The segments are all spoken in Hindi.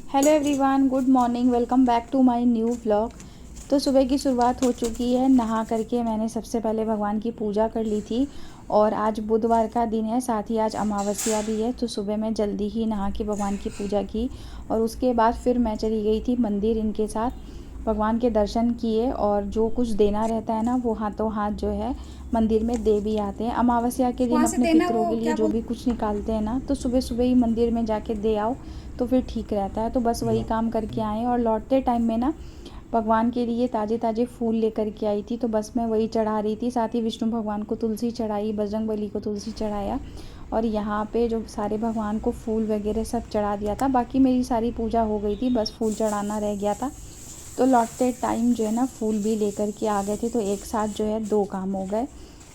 Hello everyone, good morning. Welcome back to my new vlog. तो सुबह की शुरुआत हो चुकी है। नहा करके मैंने सबसे पहले भगवान की पूजा कर ली थी और आज बुधवार का दिन है, साथ ही आज अमावस्या भी है। तो सुबह मैं जल्दी ही नहा के भगवान की पूजा की और उसके बाद फिर मैं चली गई थी मंदिर। इनके साथ भगवान के दर्शन किए और जो कुछ देना रहता है ना, वो हाथों हाथ जो है मंदिर में दे भी आते हैं। अमावस्या के दिन वहाँ से अपने देना पितरों वो के लिए क्या जो बोल। भी कुछ निकालते हैं ना, तो सुबह सुबह ही मंदिर में जाके दे आओ तो फिर ठीक रहता है। तो बस वही काम करके आए और लौटते टाइम में ना भगवान के लिए ताज़े ताज़े फूल लेकर के आई थी, तो बस मैं वही चढ़ा रही थी। साथ ही विष्णु भगवान को तुलसी चढ़ाई, बजरंगबली को तुलसी चढ़ाया और यहाँ पे जो सारे भगवान को फूल वगैरह सब चढ़ा दिया था। बाकी मेरी सारी पूजा हो गई थी, बस फूल चढ़ाना रह गया था। तो लौटते टाइम जो है ना फूल भी लेकर के आ गए थे, तो एक साथ जो है दो काम हो गए।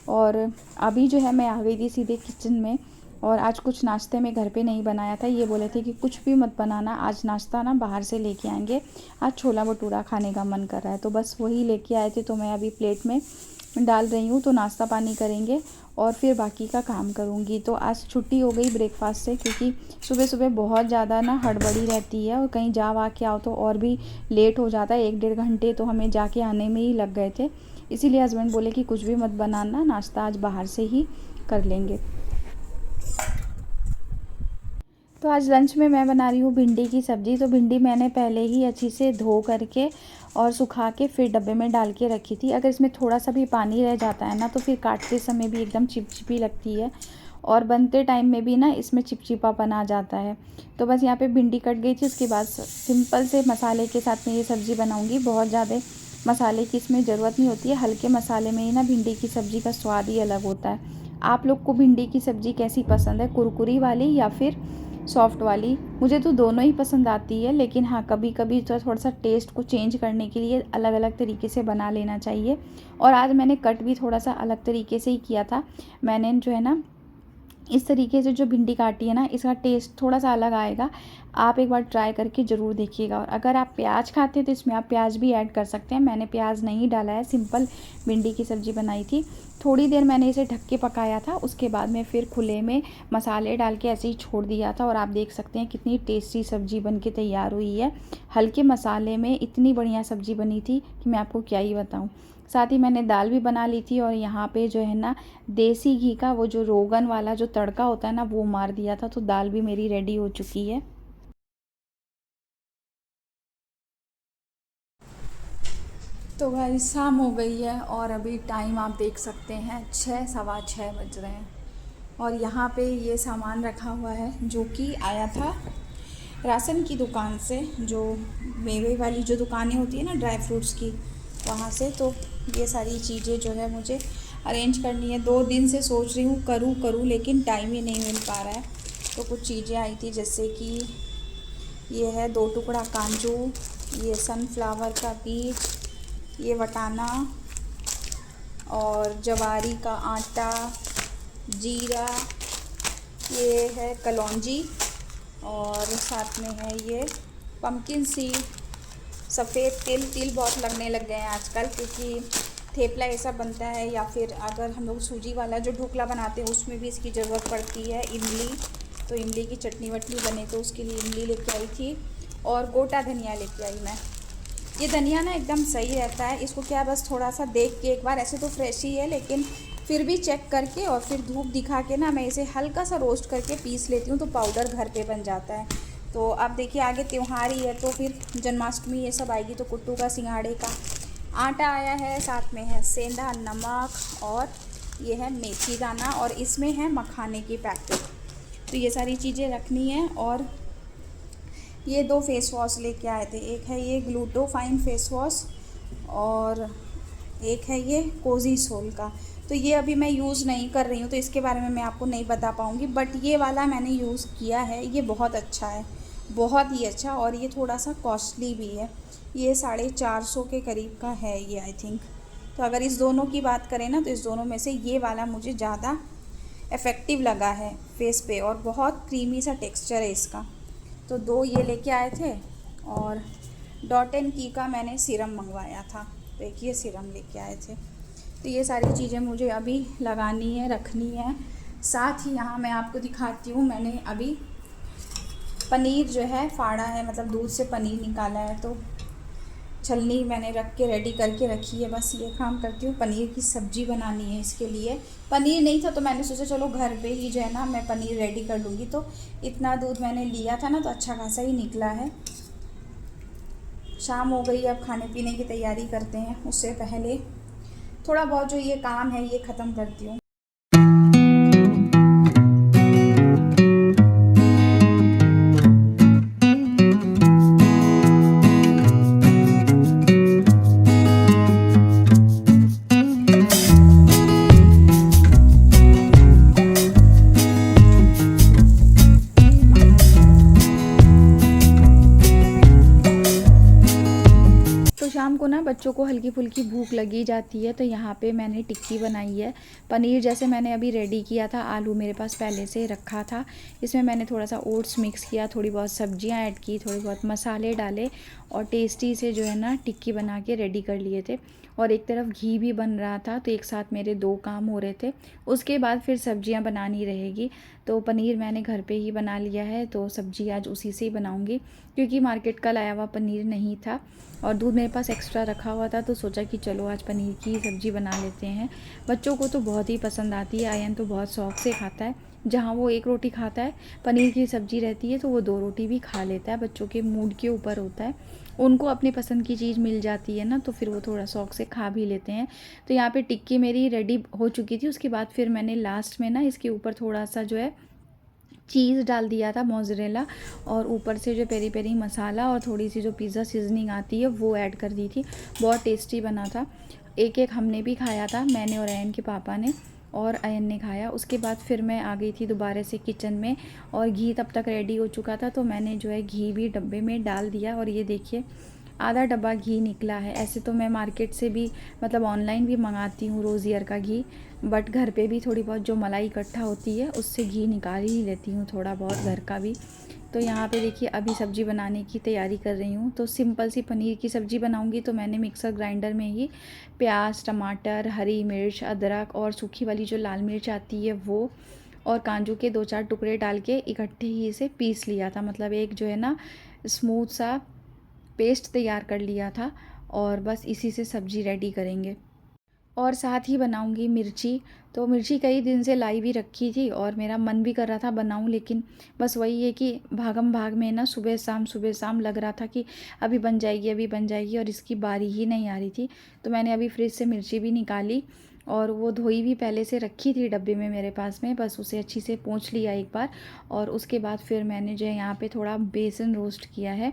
और अभी जो है मैं आ गई थी सीधे किचन में। और आज कुछ नाश्ते में घर पे नहीं बनाया था, ये बोले थे कि कुछ भी मत बनाना, आज नाश्ता ना बाहर से लेके आएंगे, आज छोला भटूरा खाने का मन कर रहा है। तो बस वही लेके आए थे, तो मैं अभी प्लेट में डाल रही हूँ। तो नाश्ता पानी करेंगे और फिर बाकी का काम करूँगी। तो आज छुट्टी हो गई ब्रेकफास्ट से, क्योंकि सुबह सुबह बहुत ज़्यादा ना हड़बड़ी रहती है और कहीं जा वा के आओ तो और भी लेट हो जाता है। 1-1.5 घंटे तो हमें जाके आने में ही लग गए थे। इसीलिए हस्बैंड बोले कि कुछ भी मत बनाना, नाश्ता आज बाहर से ही कर लेंगे। तो आज लंच में मैं बना रही हूँ भिंडी की सब्ज़ी। तो भिंडी मैंने पहले ही अच्छी से धो करके और सुखा के फिर डब्बे में डाल के रखी थी। अगर इसमें थोड़ा सा भी पानी रह जाता है ना, तो फिर काटते समय भी एकदम चिपचिपी लगती है और बनते टाइम में भी ना इसमें चिपचिपापन आ जाता है। तो बस यहाँ पे भिंडी कट गई थी। उसके बाद सिंपल से मसाले के साथ में ये सब्ज़ी बनाऊँगी। बहुत ज़्यादा मसाले की इसमें ज़रूरत नहीं होती है, हल्के मसाले में ही ना भिंडी की सब्ज़ी का स्वाद ही अलग होता है। आप लोग को भिंडी की सब्ज़ी कैसी पसंद है, कुरकुरी वाली या फिर सॉफ्ट वाली? मुझे तो दोनों ही पसंद आती है, लेकिन हाँ कभी कभी तो थोड़ा सा टेस्ट को चेंज करने के लिए अलग अलग तरीके से बना लेना चाहिए। और आज मैंने कट भी थोड़ा सा अलग तरीके से ही किया था। मैंने जो है ना इस तरीके से जो भिंडी काटी है ना, इसका टेस्ट थोड़ा सा अलग आएगा। आप एक बार ट्राई करके ज़रूर देखिएगा। और अगर आप प्याज खाते हैं तो इसमें आप प्याज भी ऐड कर सकते हैं। मैंने प्याज नहीं डाला है, सिंपल भिंडी की सब्ज़ी बनाई थी। थोड़ी देर मैंने इसे ढक के पकाया था, उसके बाद में फिर खुले में मसाले डाल के ऐसे ही छोड़ दिया था। और आप देख सकते हैं कितनी टेस्टी सब्ज़ी बन के तैयार हुई है। हल्के मसाले में इतनी बढ़िया सब्ज़ी बनी थी कि मैं आपको क्या ही बताऊँ। साथ ही मैंने दाल भी बना ली थी और यहाँ पे जो है ना देसी घी का वो जो रोगन वाला जो तड़का होता है ना, वो मार दिया था। तो दाल भी मेरी रेडी हो चुकी है। तो भाई शाम हो गई है और अभी टाइम आप देख सकते हैं 6, 6:15 बज रहे हैं। और यहाँ पे ये सामान रखा हुआ है जो कि आया था राशन की दुकान से, जो मेवे वाली जो दुकानें होती है ना ड्राई फ्रूट्स की, वहाँ से। तो ये सारी चीज़ें जो है मुझे अरेंज करनी है। 2 दिन से सोच रही हूँ करूँ करूँ, लेकिन टाइम ही नहीं मिल पा रहा है। तो कुछ चीज़ें आई थी, जैसे कि ये है 2 टुकड़ा काजू, ये सनफ्लावर का बीज, ये वटाना और जवारी का आटा, जीरा, ये है कलौंजी और साथ में है ये पम्पकिन सीड, सफ़ेद तिल। तिल बहुत लगने लग गए हैं आजकल, क्योंकि थेपला ऐसा बनता है या फिर अगर हम लोग सूजी वाला जो ढोकला बनाते हैं उसमें भी इसकी ज़रूरत पड़ती है। इमली, तो इमली की चटनी वटनी बने तो उसके लिए इमली लेके आई थी। और गोटा धनिया लेके आई मैं। ये धनिया ना एकदम सही रहता है, इसको क्या बस थोड़ा सा देख के एक बार, ऐसे तो फ्रेश ही है लेकिन फिर भी चेक करके और फिर धूप दिखा के ना मैं इसे हल्का सा रोस्ट करके पीस लेती हूँ, तो पाउडर घर पे बन जाता है। तो अब देखिए आगे त्यौहार ही है, तो फिर जन्माष्टमी ये सब आएगी, तो कुट्टू का सिंघाड़े का आटा आया है, साथ में है सेंधा नमक और ये है मेथी दाना और इसमें है मखाने की पैकेट। तो ये सारी चीज़ें रखनी है। और ये 2 फेस वॉश लेके आए थे, एक है ये ग्लूटोफाइन फेस वॉश और एक है ये कोजी सोल का। तो ये अभी मैं यूज़ नहीं कर रही हूँ, तो इसके बारे में मैं आपको नहीं बता पाऊँगी, बट ये वाला मैंने यूज़ किया है, ये बहुत अच्छा है, बहुत ही अच्छा। और ये थोड़ा सा कॉस्टली भी है, ये 450 के करीब का है ये आई थिंक। तो अगर इस दोनों की बात करें ना, तो इस दोनों में से ये वाला मुझे ज़्यादा इफ़ेक्टिव लगा है फेस पे और बहुत क्रीमी सा टेक्सचर है इसका। तो 2 ये लेके आए थे। और डॉट एंड की का मैंने सीरम मंगवाया था, तो एक ये सीरम लेके आए थे। तो ये सारी चीज़ें मुझे अभी लगानी है, रखनी है। साथ ही यहाँ मैं आपको दिखाती हूँ, मैंने अभी पनीर जो है फाड़ा है, मतलब दूध से पनीर निकाला है, तो छलनी मैंने रख के रेडी करके रखी है। बस ये काम करती हूँ, पनीर की सब्ज़ी बनानी है। इसके लिए पनीर नहीं था तो मैंने सोचा चलो घर पे ही जो है ना मैं पनीर रेडी कर लूँगी। तो इतना दूध मैंने लिया था ना, तो अच्छा खासा ही निकला है। शाम हो गई, अब खाने पीने की तैयारी करते हैं। उससे पहले थोड़ा बहुत जो ये काम है ये ख़त्म करती हूँ। शाम को ना बच्चों को हल्की फुल्की भूख लगी जाती है, तो यहाँ पे मैंने टिक्की बनाई है। पनीर जैसे मैंने अभी रेडी किया था, आलू मेरे पास पहले से रखा था, इसमें मैंने थोड़ा सा ओट्स मिक्स किया, थोड़ी बहुत सब्जियाँ ऐड की, थोड़े बहुत मसाले डाले और टेस्टी से जो है ना टिक्की बना के रेडी कर लिए थे। और एक तरफ घी भी बन रहा था, तो एक साथ मेरे 2 काम हो रहे थे। उसके बाद फिर सब्जियां बनानी रहेगी, तो पनीर मैंने घर पे ही बना लिया है, तो सब्ज़ी आज उसी से ही बनाऊंगी, क्योंकि मार्केट का लाया हुआ पनीर नहीं था और दूध मेरे पास एक्स्ट्रा रखा हुआ था, तो सोचा कि चलो आज पनीर की सब्ज़ी बना लेते हैं। बच्चों को तो बहुत ही पसंद आती है, आयन तो बहुत शौक़ से खाता है। जहाँ वो 1 रोटी खाता है, पनीर की सब्ज़ी रहती है तो वो 2 रोटी भी खा लेता है। बच्चों के मूड के ऊपर होता है, उनको अपनी पसंद की चीज़ मिल जाती है ना, तो फिर वो थोड़ा शौक़ से खा भी लेते हैं। तो यहाँ पे टिक्की मेरी रेडी हो चुकी थी। उसके बाद फिर मैंने लास्ट में ना इसके ऊपर थोड़ा सा जो है चीज़ डाल दिया था, मोज़रेला, और ऊपर से जो पेरी पेरी मसाला और थोड़ी सी जो पिज़्ज़ा सीजनिंग आती है वो ऐड कर दी थी। बहुत टेस्टी बना था। एक हमने भी खाया था, मैंने और अयन के पापा ने, और अयन ने खाया। उसके बाद फिर मैं आ गई थी दोबारा से किचन में, और घी तब तक रेडी हो चुका था, तो मैंने जो है घी भी डब्बे में डाल दिया, और ये देखिए आधा डब्बा घी निकला है। ऐसे तो मैं मार्केट से भी मतलब ऑनलाइन भी मंगाती हूँ रोज़ियर का घी, बट घर पे भी थोड़ी बहुत जो मलाई इकट्ठा होती है उससे घी निकाल ही लेती हूँ, थोड़ा बहुत घर का भी। तो यहाँ पे देखिए अभी सब्ज़ी बनाने की तैयारी कर रही हूँ। तो सिंपल सी पनीर की सब्ज़ी बनाऊँगी, तो मैंने मिक्सर ग्राइंडर में ही प्याज, टमाटर, हरी मिर्च, अदरक और सूखी वाली जो लाल मिर्च आती है वो, और काजू के 2-4 टुकड़े डाल के इकट्ठे ही इसे पीस लिया था। मतलब एक जो है ना स्मूथ सा पेस्ट तैयार कर लिया था, और बस इसी से सब्ज़ी रेडी करेंगे। और साथ ही बनाऊंगी मिर्ची। तो मिर्ची कई दिन से लाई भी रखी थी और मेरा मन भी कर रहा था बनाऊं, लेकिन बस वही है कि भागम भाग में ना सुबह शाम लग रहा था कि अभी बन जाएगी, और इसकी बारी ही नहीं आ रही थी। तो मैंने अभी फ्रिज से मिर्ची भी निकाली, और वो धोई भी पहले से रखी थी डब्बे में मेरे पास में, बस उसे अच्छी से पोंछ लिया एक बार। और उसके बाद फिर मैंने जो है यहाँ पे थोड़ा बेसन रोस्ट किया है।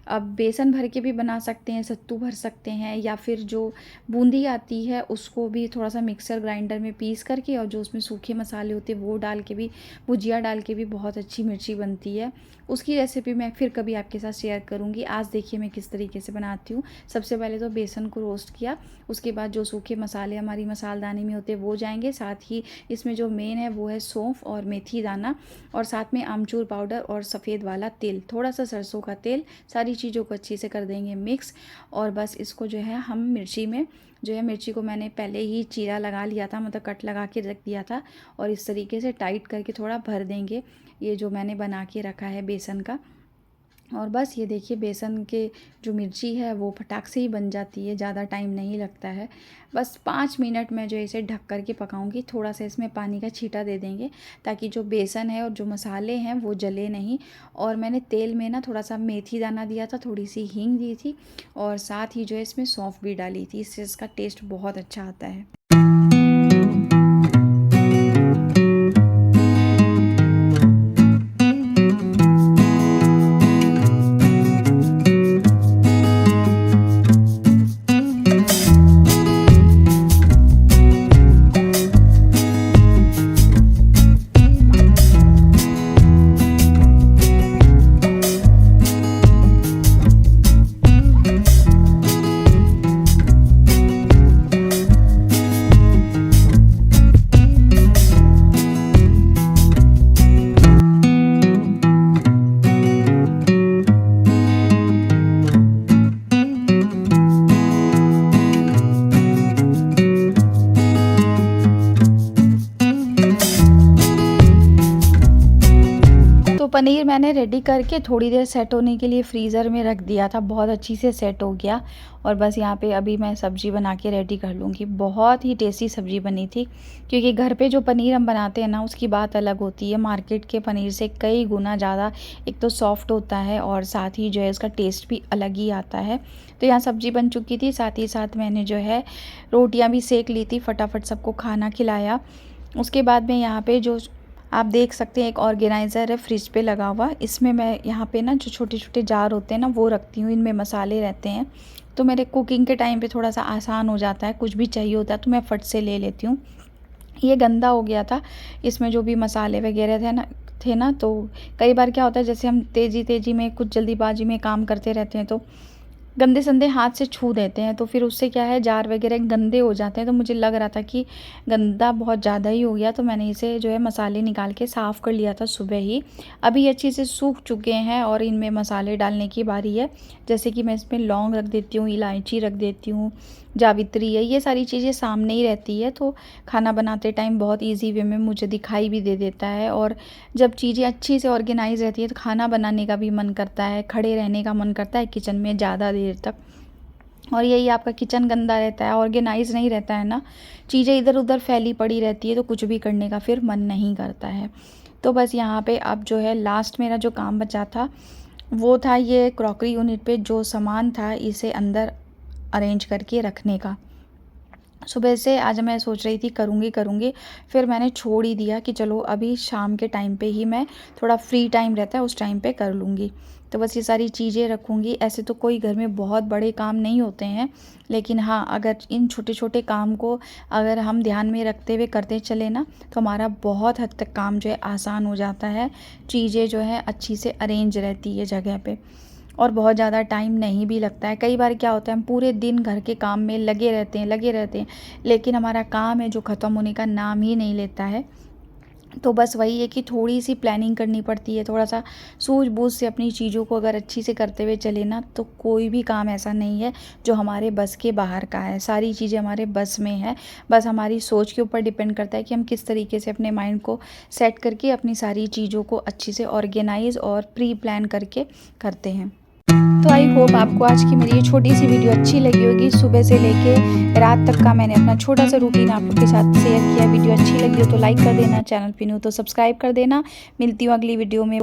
अब बेसन भर के भी बना सकते हैं, सत्तू भर सकते हैं, या फिर जो बूंदी आती है उसको भी थोड़ा सा मिक्सर ग्राइंडर में पीस करके, और जो उसमें सूखे मसाले होते हैं वो डाल के भी, भुजिया डाल के भी बहुत अच्छी मिर्ची बनती है। उसकी रेसिपी मैं फिर कभी आपके साथ शेयर करूँगी। आज देखिए मैं किस तरीके से बनाती हूँ। सबसे पहले तो बेसन को रोस्ट किया, उसके बाद जो सूखे मसाले हमारी मसालदानी में होते हैं वो जाएंगे, साथ ही इसमें जो मेन है वो है सौंफ और मेथी दाना, और साथ में आमचूर पाउडर और सफ़ेद वाला तेल, थोड़ा सा सरसों का तेल। सारी चीज़ों को अच्छे से कर देंगे मिक्स, और बस इसको जो है हम मिर्ची में जो है, मिर्ची को मैंने पहले ही चीरा लगा लिया था, मतलब कट लगा के रख दिया था, और इस तरीके से टाइट करके थोड़ा भर देंगे ये जो मैंने बना के रखा है बेसन का। और बस ये देखिए बेसन के जो मिर्ची है वो फटाक से ही बन जाती है, ज़्यादा टाइम नहीं लगता है। बस 5 मिनट में जो इसे ढक कर के पकाऊंगी। थोड़ा सा इसमें पानी का छींटा दे देंगे ताकि जो बेसन है और जो मसाले हैं वो जले नहीं। और मैंने तेल में ना थोड़ा सा मेथी दाना दिया था, थोड़ी सी हींग दी थी, और साथ ही जो है इसमें सौंफ भी डाली थी, इससे इसका टेस्ट बहुत अच्छा आता है। पनीर मैंने रेडी करके थोड़ी देर सेट होने के लिए फ्रीज़र में रख दिया था, बहुत अच्छी से सेट हो गया। और बस यहाँ पे अभी मैं सब्ज़ी बना के रेडी कर लूँगी। बहुत ही टेस्टी सब्ज़ी बनी थी, क्योंकि घर पे जो पनीर हम बनाते हैं ना, उसकी बात अलग होती है। मार्केट के पनीर से कई गुना ज़्यादा एक तो सॉफ्ट होता है और साथ ही जो है इसका टेस्ट भी अलग ही आता है। तो यहाँ सब्ज़ी बन चुकी थी, साथ ही साथ मैंने जो है रोटियाँ भी सेक ली थी, फटाफट सबको खाना खिलाया। उसके बाद में यहाँ पे जो आप देख सकते हैं एक ऑर्गेनाइज़र है फ्रिज पे लगा हुआ, इसमें मैं यहाँ पे ना जो छोटे छोटे जार होते हैं ना वो रखती हूँ, इनमें मसाले रहते हैं। तो मेरे कुकिंग के टाइम पे थोड़ा सा आसान हो जाता है, कुछ भी चाहिए होता है तो मैं फट से ले लेती हूँ। ये गंदा हो गया था, इसमें जो भी मसाले वगैरह थे ना तो कई बार क्या होता है, जैसे हम तेज़ी में कुछ जल्दीबाजी में काम करते रहते हैं तो गंदे संदे हाथ से छू देते हैं, तो फिर उससे क्या है जार वगैरह गंदे हो जाते हैं। तो मुझे लग रहा था कि गंदा बहुत ज़्यादा ही हो गया, तो मैंने इसे जो है मसाले निकाल के साफ़ कर लिया था सुबह ही। अभी अच्छे से सूख चुके हैं और इनमें मसाले डालने की बारी है। जैसे कि मैं इसमें लौंग रख देती हूँ, इलायची रख देती हूँ, जावित्री है, ये सारी चीज़ें सामने ही रहती है, तो खाना बनाते टाइम बहुत ईजी वे में मुझे दिखाई भी दे देता है। और जब चीज़ें अच्छी से ऑर्गेनाइज रहती है तो खाना बनाने का भी मन करता है, खड़े रहने का मन करता है किचन में ज़्यादा देर तक। और यही आपका किचन गंदा रहता है, ऑर्गेनाइज नहीं रहता है ना, चीज़ें इधर उधर फैली पड़ी रहती है, तो कुछ भी करने का फिर मन नहीं करता है। तो बस यहाँ पे अब जो है लास्ट मेरा जो काम बचा था वो था ये क्रॉकरी यूनिट पे जो सामान था इसे अंदर अरेंज करके रखने का। सुबह से आज मैं सोच रही थी करूँगी, फिर मैंने छोड़ ही दिया कि चलो अभी शाम के टाइम पे ही मैं थोड़ा फ्री टाइम रहता है उस टाइम पे कर लूँगी। तो बस ये सारी चीज़ें रखूँगी। ऐसे तो कोई घर में बहुत बड़े काम नहीं होते हैं, लेकिन हाँ अगर इन छोटे छोटे काम को अगर हम ध्यान में रखते हुए करते चले ना तो हमारा बहुत हद तक काम जो है आसान हो जाता है। चीज़ें जो है अच्छी से अरेंज रहती है जगह पे और बहुत ज़्यादा टाइम नहीं भी लगता है। कई बार क्या होता है हम पूरे दिन घर के काम में लगे रहते हैं, लेकिन हमारा काम है जो ख़त्म होने का नाम ही नहीं लेता है। तो बस वही है कि थोड़ी सी प्लानिंग करनी पड़ती है, थोड़ा सा सूझबूझ से अपनी चीज़ों को अगर अच्छी से करते हुए चले ना तो कोई भी काम ऐसा नहीं है जो हमारे बस के बाहर का है। सारी चीज़ें हमारे बस में है, बस हमारी सोच के ऊपर डिपेंड करता है कि हम किस तरीके से अपने माइंड को सेट करके अपनी सारी चीज़ों को अच्छी से ऑर्गेनाइज और प्री प्लान करके करते हैं। तो आई होप आपको आज की मेरी ये छोटी सी वीडियो अच्छी लगी होगी। सुबह से लेके रात तक का मैंने अपना छोटा सा रूटीन आप लोग के साथ शेयर किया। वीडियो अच्छी लगी हो तो लाइक कर देना, चैनल पे न्यू तो सब्सक्राइब कर देना। मिलती हूँ अगली वीडियो में।